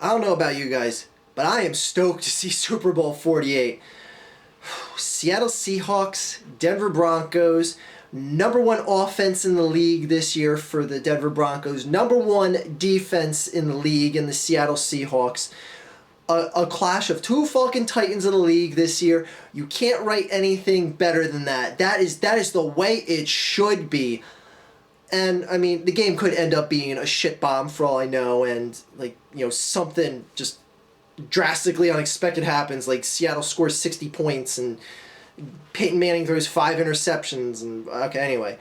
I don't know about you guys, but I am stoked to see Super Bowl 48. Seattle Seahawks, Denver Broncos, number one offense in the league this year for the Denver Broncos, number one defense in the league in the Seattle Seahawks. A clash of two fucking titans of the league this year. You can't write anything better than that. That is the way it should be. And, I mean, the game could end up being a shit bomb for all I know, and, something just drastically unexpected happens, like Seattle scores 60 points, and Peyton Manning throws 5 interceptions, and, okay, anyway.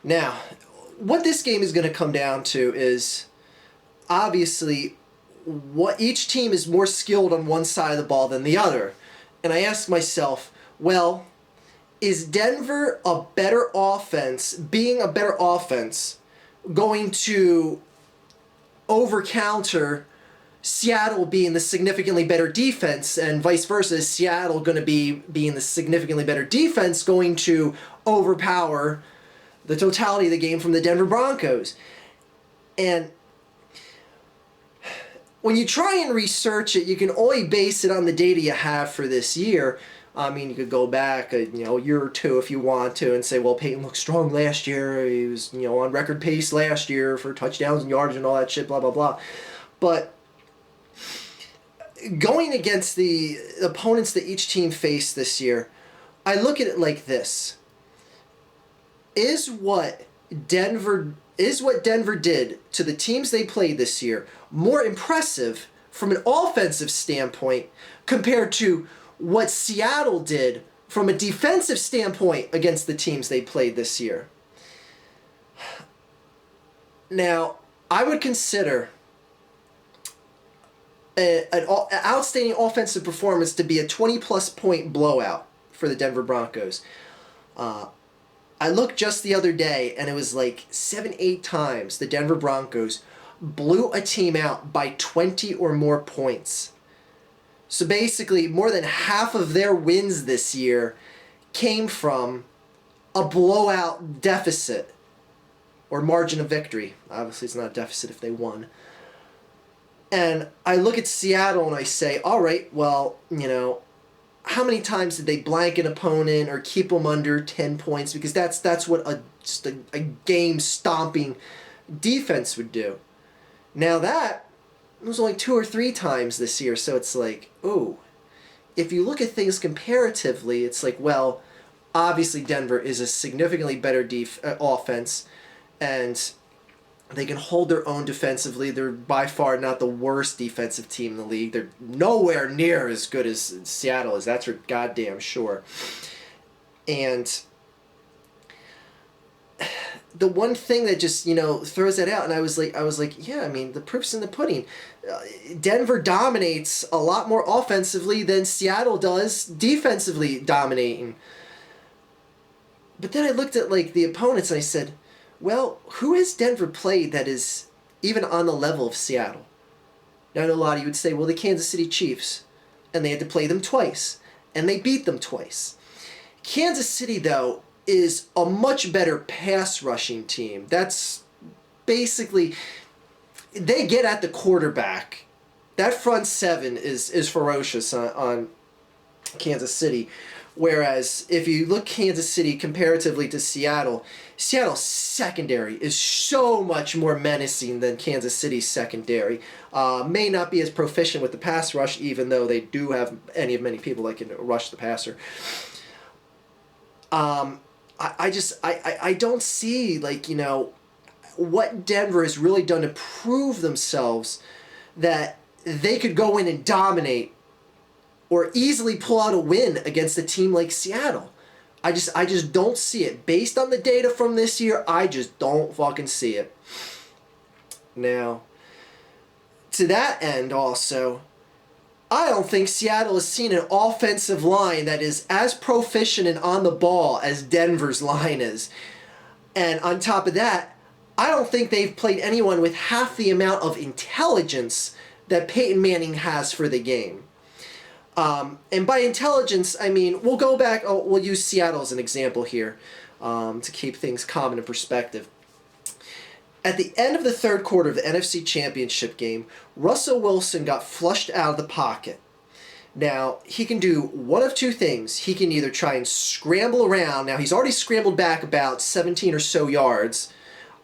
Now, what this game is going to come down to is, obviously, what each team is more skilled on one side of the ball than the other. And I ask myself, well, is Denver a better offense, being a better offense, going to over-counter Seattle being the significantly better defense, and vice versa? Is Seattle going to be being the significantly better defense going to overpower the totality of the game from the Denver Broncos? And when you try and research it, you can only base it on the data you have for this year. I mean, you could go back a year or two if you want to and say, well, Peyton looked strong last year. He was on record pace last year for touchdowns and yards and all that shit, blah, blah, blah. But going against the opponents that each team faced this year, I look at it like this. Is what Denver did to the teams they played this year more impressive from an offensive standpoint compared to what Seattle did from a defensive standpoint against the teams they played this year? Now, I would consider an outstanding offensive performance to be a 20-plus point blowout for the Denver Broncos. I looked just the other day, and it was like 7-8 times the Denver Broncos blew a team out by 20 or more points. So basically, more than half of their wins this year came from a blowout deficit or margin of victory. Obviously, it's not a deficit if they won. And I look at Seattle and I say, all right, well, how many times did they blank an opponent or keep them under 10 points? Because that's what a game-stomping defense would do. Now that it was only 2 or 3 times this year, so it's like, oh, if you look at things comparatively, it's like, well, obviously Denver is a significantly better offense, and they can hold their own defensively. They're by far not the worst defensive team in the league. They're nowhere near as good as Seattle is. That's for goddamn sure. And the one thing that just, throws that out, and I was like, yeah, I mean, the proof's in the pudding. Denver dominates a lot more offensively than Seattle does defensively dominating. But then I looked at, the opponents, and I said, well, who has Denver played that is even on the level of Seattle? Now, I know a lot of you would say, well, the Kansas City Chiefs, and they had to play them twice, and they beat them twice. Kansas City, though, is a much better pass rushing team. That's basically, they get at the quarterback. That front seven is ferocious on Kansas City. Whereas if you look Kansas City comparatively to Seattle's secondary is so much more menacing than Kansas City's secondary. May not be as proficient with the pass rush, even though they do have many people that can rush the passer. I don't see, what Denver has really done to prove themselves that they could go in and dominate or easily pull out a win against a team like Seattle. I just don't see it. Based on the data from this year, I just don't fucking see it. Now, to that end also, I don't think Seattle has seen an offensive line that is as proficient and on the ball as Denver's line is. And on top of that, I don't think they've played anyone with half the amount of intelligence that Peyton Manning has for the game. And by intelligence, I mean, we'll use Seattle as an example here to keep things common in perspective. At the end of the third quarter of the NFC Championship game, Russell Wilson got flushed out of the pocket. Now, he can do one of two things. He can either try and scramble around. Now, he's already scrambled back about 17 or so yards.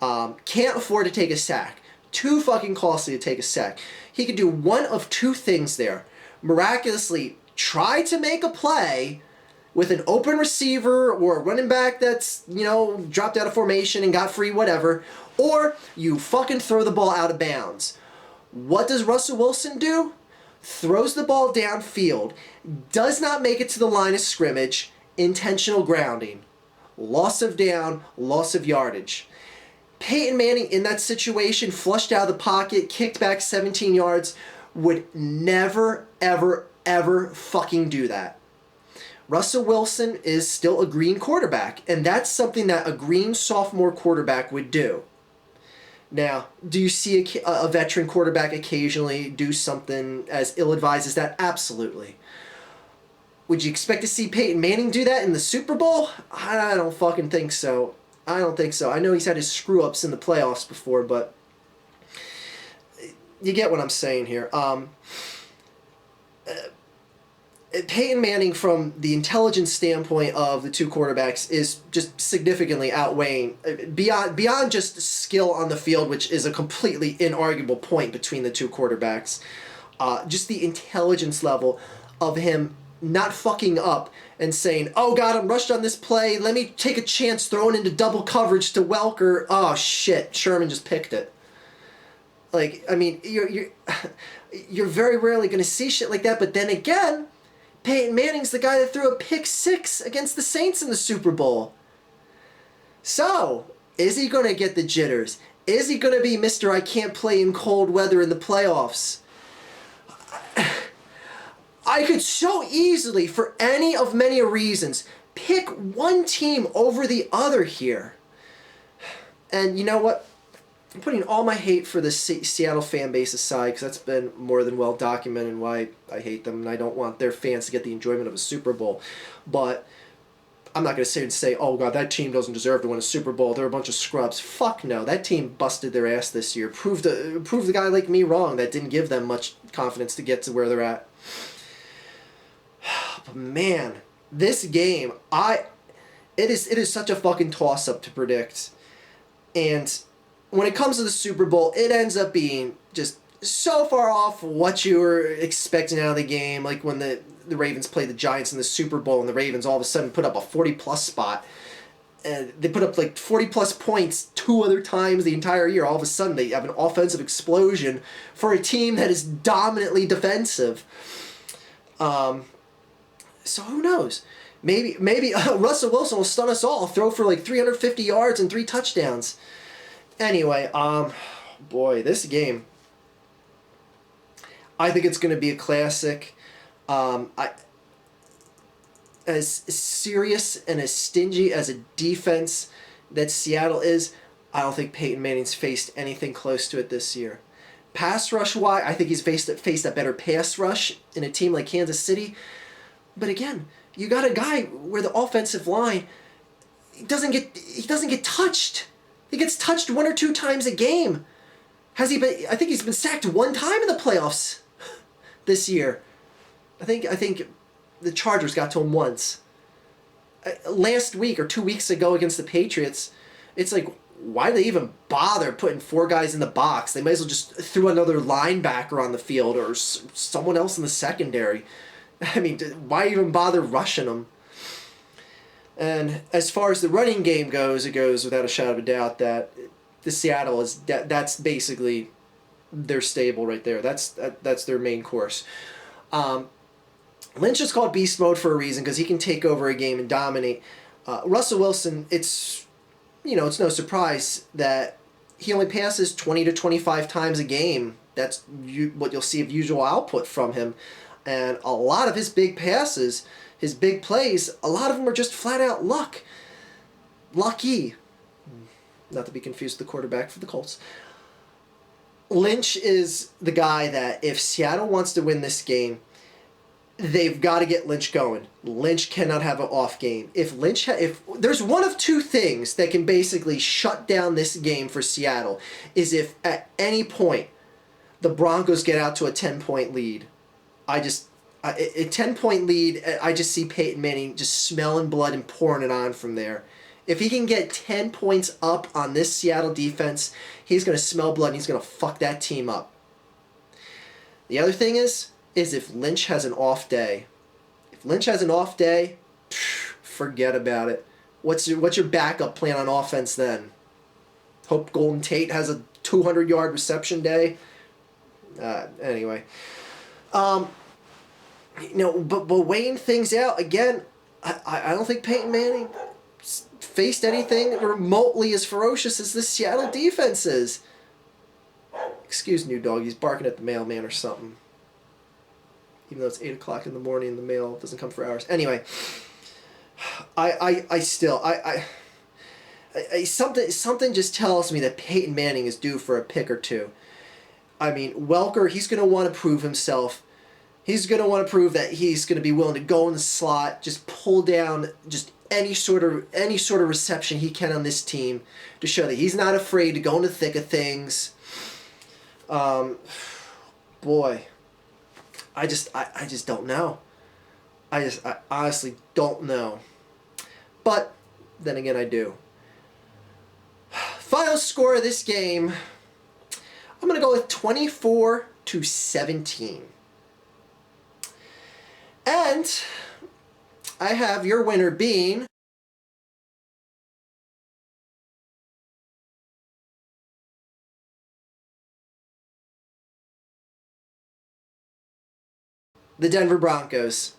Can't afford to take a sack. Too fucking costly to take a sack. He can do one of two things there. Miraculously, try to make a play with an open receiver or a running back that's, dropped out of formation and got free, whatever. Or you fucking throw the ball out of bounds. What does Russell Wilson do? Throws the ball downfield, does not make it to the line of scrimmage, intentional grounding. Loss of down, loss of yardage. Peyton Manning in that situation, flushed out of the pocket, kicked back 17 yards, would never, ever, ever fucking do that. Russell Wilson is still a green quarterback, and that's something that a green sophomore quarterback would do. Now, do you see a veteran quarterback occasionally do something as ill-advised as that? Absolutely. Would you expect to see Peyton Manning do that in the Super Bowl? I don't fucking think so. I don't think so. I know he's had his screw-ups in the playoffs before, but you get what I'm saying here. Peyton Manning, from the intelligence standpoint of the two quarterbacks, is just significantly outweighing, beyond just skill on the field, which is a completely inarguable point between the two quarterbacks. Just the intelligence level of him not fucking up and saying, "Oh God, I'm rushed on this play. Let me take a chance throwing into double coverage to Welker. Oh shit, Sherman just picked it." Like, I mean, you're very rarely going to see shit like that. But then again, Peyton Manning's the guy that threw a pick 6 against the Saints in the Super Bowl. So, is he going to get the jitters? Is he going to be Mr. I can't play in cold weather in the playoffs? I could so easily, for any of many reasons, pick one team over the other here. And you know what? I'm putting all my hate for the Seattle fan base aside, because that's been more than well documented why I hate them, and I don't want their fans to get the enjoyment of a Super Bowl. But I'm not going to sit and say, "Oh God, that team doesn't deserve to win a Super Bowl. They're a bunch of scrubs." Fuck no. That team busted their ass this year. Proved a guy like me wrong that didn't give them much confidence to get to where they're at. But man, this game, it is such a fucking toss-up to predict. And when it comes to the Super Bowl, it ends up being just so far off what you were expecting out of the game. Like when the Ravens played the Giants in the Super Bowl, and the Ravens all of a sudden put up a 40-plus spot. And they put up like 40-plus points 2 other times the entire year. All of a sudden, they have an offensive explosion for a team that is dominantly defensive. So who knows? Maybe Russell Wilson will stun us all, throw for like 350 yards and 3 touchdowns. Anyway, boy, this game, I think it's going to be a classic. As serious and as stingy as a defense that Seattle is, I don't think Peyton Manning's faced anything close to it this year. Pass rush-wise, I think he's faced a better pass rush in a team like Kansas City. But again, you got a guy where the offensive line he doesn't get touched. He gets touched 1 or 2 times a game. Has he been? I think he's been sacked 1 time in the playoffs this year. I think the Chargers got to him once. Last week or 2 weeks ago against the Patriots, it's like, why do they even bother putting 4 guys in the box? They might as well just throw another linebacker on the field or someone else in the secondary. I mean, why even bother rushing them? And as far as the running game goes, it goes without a shadow of a doubt that the Seattle that's basically their stable right there. That's their main course. Lynch is called beast mode for a reason because he can take over a game and dominate. Russell Wilson, it's no surprise that he only passes 20 to 25 times a game. That's what you'll see of usual output from him. And a lot of his big passes, his big plays, a lot of them are just flat out luck. Lucky. Not to be confused with the quarterback for the Colts. Lynch is the guy that if Seattle wants to win this game, they've got to get Lynch going. Lynch cannot have an off game. If there's one of two things that can basically shut down this game for Seattle, is if at any point the Broncos get out to a 10-point lead. A 10-point lead, I just see Peyton Manning just smelling blood and pouring it on from there. If he can get 10 points up on this Seattle defense, he's going to smell blood and he's going to fuck that team up. The other thing is if Lynch has an off day. If Lynch has an off day, forget about it. What's your backup plan on offense then? Hope Golden Tate has a 200-yard reception day. Anyway. But weighing things out, again, I don't think Peyton Manning faced anything remotely as ferocious as this Seattle defense is. Excuse new dog, he's barking at the mailman or something. Even though it's 8 o'clock in the morning and the mail doesn't come for hours. Anyway, something just tells me that Peyton Manning is due for a pick or two. I mean, Welker, he's going to want to prove himself. He's going to want to prove that he's going to be willing to go in the slot, just pull down just any sort of reception he can on this team to show that he's not afraid to go in the thick of things. Boy, I just don't know. I honestly don't know. But then again, I do. Final score of this game, I'm going to go with 24-17. And I have your winner being the Denver Broncos.